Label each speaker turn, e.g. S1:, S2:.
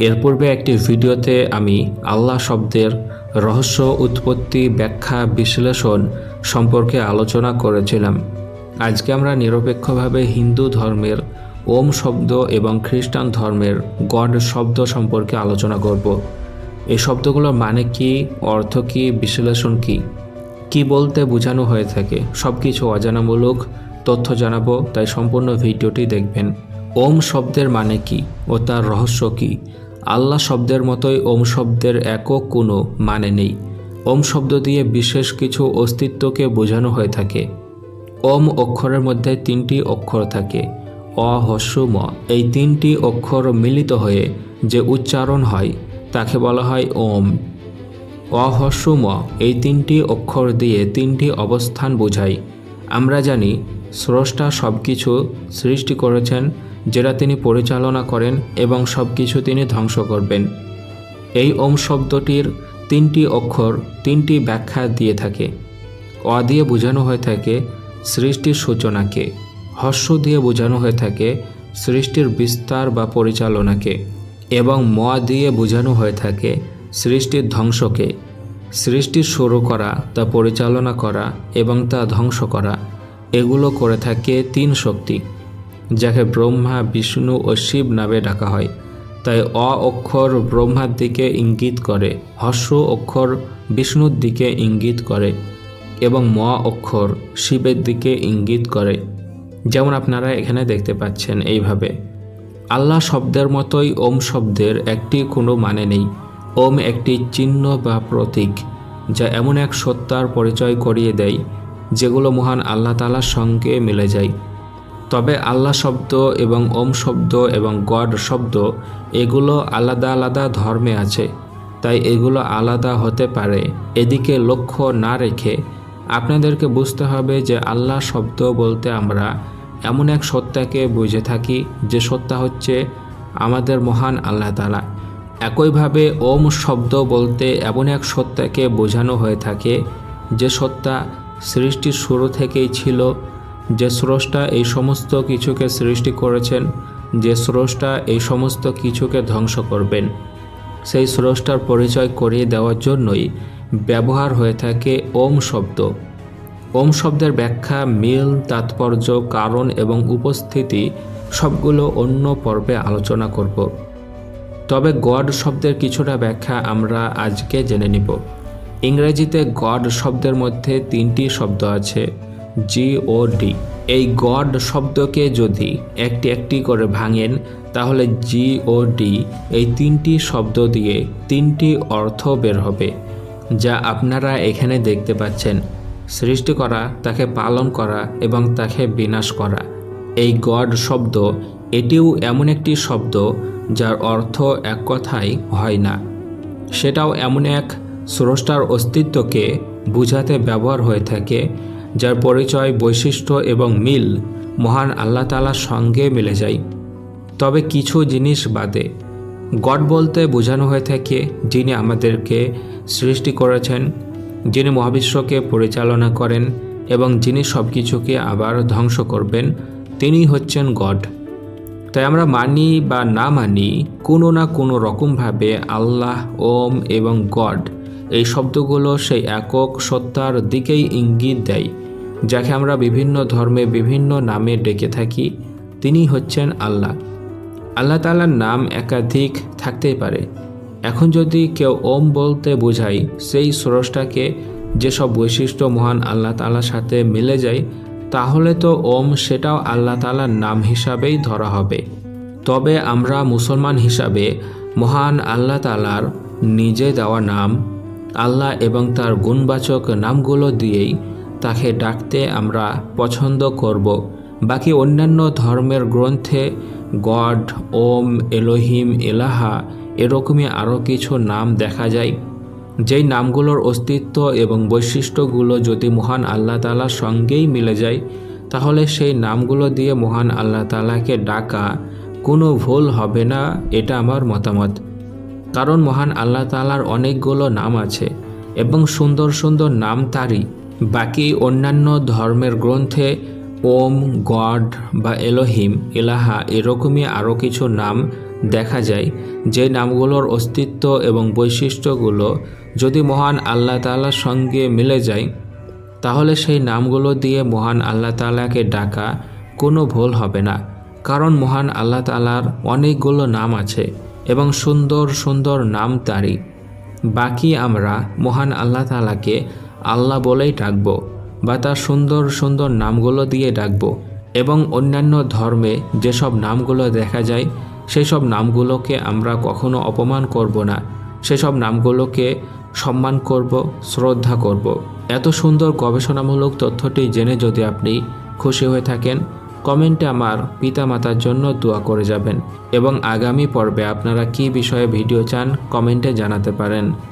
S1: এর পূর্বে একটি ভিডিওতে আমি আল্লাহ শব্দের রহস্য, উৎপত্তি, ব্যাখ্যা, বিশ্লেষণ সম্পর্কে আলোচনা করেছিলাম। আজকে আমরা নিরপেক্ষভাবে হিন্দু ধর্মের ওম শব্দ এবং খ্রিস্টান ধর্মের গড শব্দ সম্পর্কে আলোচনা করব। এই শব্দগুলোর মানে কি, অর্থ কি, বিশ্লেষণ কি বলতে বোঝানো হয়ে থাকে, সব কিছু অজানামূলক তথ্য জানাবো, তাই সম্পূর্ণ ভিডিওটি দেখবেন। ওম শব্দের মানে কি ও তার রহস্য কি? আল্লাহ শব্দের মতোই ওম শব্দের একক কোনো মানে নেই। ওম শব্দ দিয়ে বিশেষ কিছু অস্তিত্বকে বোঝানো হয়ে থাকে। ওম অক্ষরের মধ্যে তিনটি অক্ষর থাকে, অ, হস্য, ম। এই তিনটি অক্ষর মিলিত হয়ে যে উচ্চারণ হয় তাকে বলা হয় ওম। অ, হস্য, ম এই তিনটি অক্ষর দিয়ে তিনটি অবস্থান বোঝায়। আমরা জানি স্রষ্টা সব কিছু সৃষ্টি করেছেন, যেটা তিনি পরিচালনা করেন এবং সব কিছু তিনি ধ্বংস করবেন। এই ওম শব্দটির তিনটি অক্ষর তিনটি ব্যাখ্যা দিয়ে থাকে। অ দিয়ে বোঝানো হয়ে থাকে সৃষ্টির সূচনাকে, হস্য দিয়ে বোঝানো হয়ে থাকে সৃষ্টির বিস্তার বা পরিচালনাকে, এবং ম দিয়ে বোঝানো হয়ে থাকে সৃষ্টির ধ্বংসকে। সৃষ্টির শুরু করা, তা পরিচালনা করা এবং তা ধ্বংস করা, এগুলো করে থাকে তিন শক্তি, যাকে ব্রহ্মা, বিষ্ণু ও শিব নামে ডাকা হয়। তাই অ অক্ষর ব্রহ্মার দিকে ইঙ্গিত করে, হস্য অক্ষর বিষ্ণুর দিকে ইঙ্গিত করে এবং ম অক্ষর শিবের দিকে ইঙ্গিত করে, যেমন আপনারা এখানে দেখতে পাচ্ছেন এইভাবে। আল্লাহ শব্দের মতোই ওম শব্দের একটি কোনো মানে নেই। ওম একটি চিহ্ন বা প্রতীক, যা এমন এক সত্তার পরিচয় করিয়ে দেয় যেগুলো মহান আল্লাহ তাআলার সঙ্গে মিলে যায়। তবে আল্লাহ শব্দ এবং ওম শব্দ এবং গড শব্দ এগুলো আলাদা আলাদা ধর্মে আছে, তাই এগুলো আলাদা হতে পারে। এদিকে লক্ষ্য না রেখে আপনাদেরকে বুঝতে হবে যে আল্লাহ শব্দ বলতে আমরা এমন এক সত্তাকে বুঝে থাকি, যে সত্তা হচ্ছে আমাদের মহান আল্লাহ তাআলা। একইভাবে ওম শব্দ বলতে এমন এক সত্তাকে বোঝানো হয়ে থাকে যে সত্তা সৃষ্টির শুরু থেকেই ছিল, যে স্রষ্টা এই সমস্ত কিছুকে সৃষ্টি করেছেন, যে স্রষ্টা এই সমস্ত কিছুকে ধ্বংস করবেন। সেই স্রষ্টার পরিচয় করিয়ে দেওয়ার জন্যই ব্যবহার হয়ে থাকে ওম শব্দ। ওম শব্দের ব্যাখ্যা, মিল, তাৎপর্য, কারণ এবং উপস্থিতি সবগুলো অন্য পর্বে আলোচনা করব। তবে গড শব্দের কিছুটা ব্যাখ্যা আমরা আজকে জেনে নিব। ইংরেজিতে গড শব্দের মধ্যে তিনটি শব্দ আছে, জি ও ডি। এই গড শব্দকে যদি একটি একটি করে ভাঙেন, তাহলে জি ও ডি এই তিনটি শব্দ দিয়ে তিনটি অর্থ বের হবে, যা আপনারা এখানে দেখতে পাচ্ছেন। সৃষ্টি করা, তাকে পালন করা এবং তাকে বিনাশ করা। এই গড শব্দ এটিও এমন একটি শব্দ যার অর্থ এক কথায় হয় না। সেটাও এমন এক স্রষ্টার অস্তিত্বকে বোঝাতে ব্যবহার হয়ে থাকে, যার পরিচয়, বৈশিষ্ট্য এবং মিল মহান আল্লাহ তাআলার সঙ্গে মিলে যায়। তবে কিছু জিনিস বাদে গড বলতে বোঝানো হয়ে থাকে যিনি আমাদেরকে সৃষ্টি করেছেন, যিনি মহাবিশ্বকে পরিচালনা করেন এবং যিনি সব কিছুকে আবার ধ্বংস করবেন, তিনি হচ্ছেন গড। তাই আমরা মানি বা না মানি, কোনো না কোনো রকমভাবে আল্লাহ, ওম এবং গড এই শব্দগুলো সেই একক সত্তার দিকেই ইঙ্গিত দেয়, যাকে আমরা বিভিন্ন ধর্মে বিভিন্ন নামে ডেকে থাকি। তিনি হচ্ছেন আল্লাহ। আল্লাহ তাআলার নাম একাধিক থাকতেই পারে। এখন যদি কেউ ওম বলতে বোঝায় সেই স্রষ্টাকে, যেসব বৈশিষ্ট্য মহান আল্লাহ তাআলার সাথে মিলে যায়, তাহলে তো ওম সেটাও আল্লাহ তাআলার নাম হিসাবেই ধরা হবে। তবে আমরা মুসলমান হিসাবে মহান আল্লাহ তাআলার নিজে দেওয়া নাম আল্লাহ এবং তার গুণবাচক নামগুলো দিয়েই তাকে ডাকতে আমরা পছন্দ করব। বাকি অন্যান্য ধর্মের গ্রন্থে গড, ওম, এলোহিম, এলাহা এরকমই আরও কিছু নাম দেখা যায়, যেই নামগুলোর অস্তিত্ব এবং বৈশিষ্ট্যগুলো যদি মহান আল্লাহ তাআলার সঙ্গেই মিলে যায়, তাহলে সেই নামগুলো দিয়ে মহান আল্লাহ তাআলাকে ডাকা কোনো ভুল হবে না, এটা আমার মতামত। কারণ মহান আল্লাহ তাআলার অনেকগুলো নাম আছে এবং সুন্দর সুন্দর নাম তারই। বাকি অন্যান্য ধর্মের গ্রন্থে ওম, গড বা এলোহিম, এলাহা এরকমই আরও কিছু নাম দেখা যায় যে নামগুলোর অস্তিত্ব এবং বৈশিষ্ট্যগুলো যদি মহান আল্লাহ তাআলার সঙ্গে মিলে যায়, তাহলে সেই নামগুলো দিয়ে মহান আল্লাহ তাআলাকে ডাকা কোনো ভুল হবে না। কারণ মহান আল্লাহ তাআলার অনেকগুলো নাম আছে এবং সুন্দর সুন্দর নাম তারই। বাকি আমরা মহান আল্লাহ তাআলাকে আল্লাহ বলেই ডাকব বা তার সুন্দর সুন্দর নামগুলো দিয়ে ডাকব এবং অন্যান্য ধর্মে যেসব নামগুলো দেখা যায় সেই সব নামগুলোকে আমরা কখনো অপমান করব না, সেসব নামগুলোকে সম্মান করব, শ্রদ্ধা করব। এত সুন্দর গবেষণামূলক তথ্যটি জেনে যদি আপনি খুশি হয়ে থাকেন, কমেন্টে আমার পিতামাতার জন্য দোয়া করে যাবেন এবং আগামী পর্বে আপনারা কী বিষয়ে ভিডিও চান কমেন্টে জানাতে পারেন।